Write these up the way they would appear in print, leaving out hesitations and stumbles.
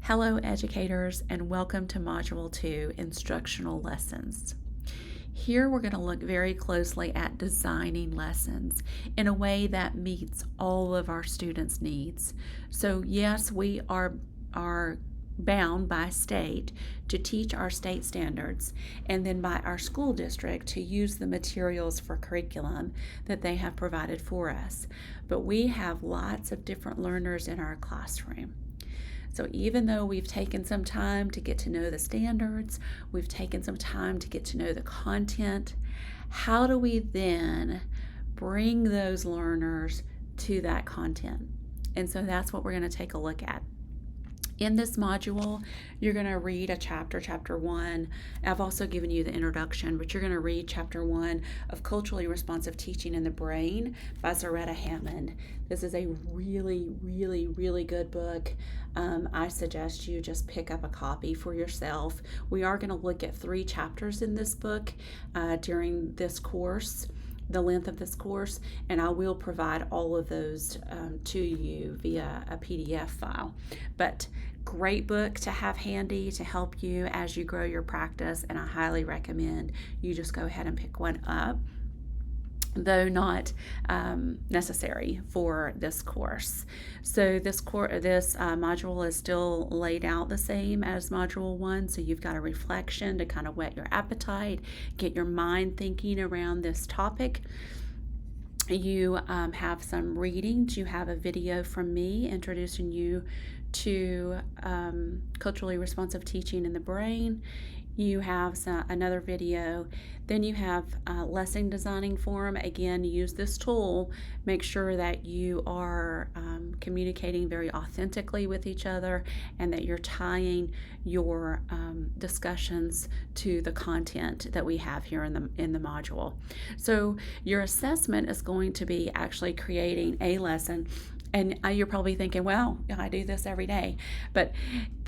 Hello, educators, and welcome to Module 2, Instructional Lessons. Here we're going to look very closely at designing lessons in a way that meets all of our students' needs. So yes, we are bound by state to teach our state standards and then by our school district to use the materials for curriculum that they have provided for us. But we have lots of different learners in our classroom. So even though we've taken some time to get to know the standards, we've taken some time to get to know the content, how do we then bring those learners to that content? And so that's what we're going to take a look at. In this module, you're going to read a chapter 1. I've also given you the introduction, but you're going to read chapter 1 of Culturally Responsive Teaching in the Brain by Zaretta Hammond. This is a really good book. I suggest you just pick up a copy for yourself. We are going to look at 3 chapters in this book during this course, the length of this course, and I will provide all of those to you via a PDF file. But great book to have handy to help you as you grow your practice, and I highly recommend you just go ahead and pick one up, though not necessary for this course. So this module is still laid out the same as Module 1, so you've got a reflection to kind of whet your appetite, get your mind thinking around this topic. You have some readings. You have a video from me introducing you to culturally responsive teaching in the brain. You have another video. Then you have lesson designing forum. Again, use this tool. Make sure that you are communicating very authentically with each other and that you're tying your discussions to the content that we have here in the module. So your assessment is going to be actually creating a lesson. And you're probably thinking, well, I do this every day. But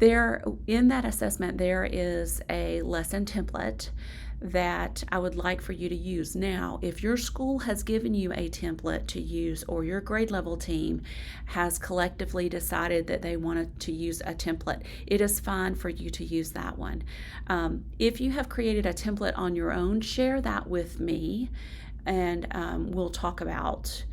in that assessment, there is a lesson template that I would like for you to use. Now, if your school has given you a template to use, or your grade level team has collectively decided that they wanted to use a template, it is fine for you to use that one. If you have created a template on your own, share that with me, and we'll talk about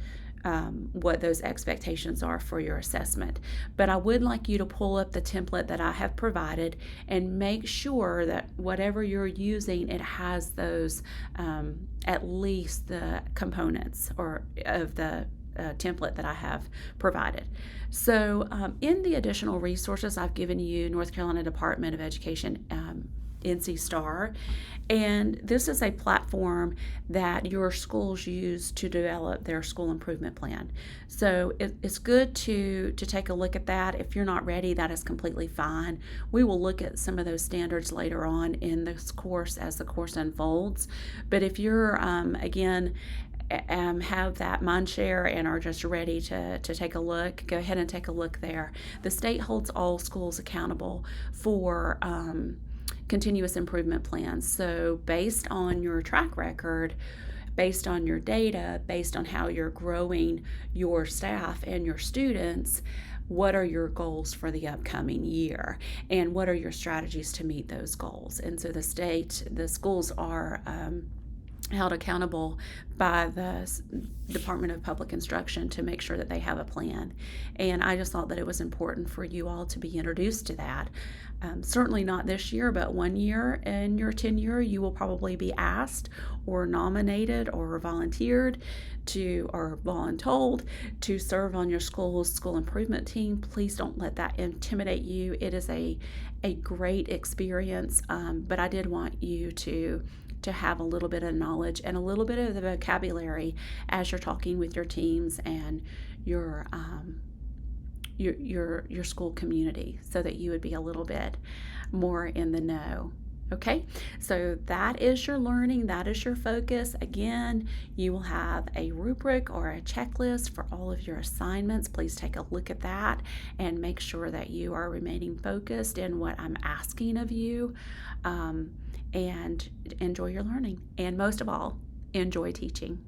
what those expectations are for your assessment. But I would like you to pull up the template that I have provided and make sure that whatever you're using, it has those, at least the components of the template that I have provided. So in the additional resources, I've given you North Carolina Department of Education NC STAR, and this is a platform that your schools use to develop their school improvement plan. So it's good to take a look at that. If you're not ready, that is completely fine. We will look at some of those standards later on in this course as the course unfolds. But if you're again have that mind share and are just ready to take a look, go ahead and take a look there. The state holds all schools accountable for continuous improvement plans. So based on your track record, based on your data, based on how you're growing your staff and your students, what are your goals for the upcoming year, and what are your strategies to meet those goals? And so the schools are held accountable by the Department of Public Instruction to make sure that they have a plan. And I just thought that it was important for you all to be introduced to that. Certainly not this year, but one year in your tenure, you will probably be asked or nominated or volunteered or voluntold to serve on your school's school improvement team. Please don't let that intimidate you. It is a great experience, but I did want you to have a little bit of knowledge and a little bit of the vocabulary as you're talking with your teams and your school community, so that you would be a little bit more in the know. Okay, so that is your learning, that is your focus. Again, you will have a rubric or a checklist for all of your assignments. Please take a look at that and make sure that you are remaining focused in what I'm asking of you, and enjoy your learning. And most of all, enjoy teaching.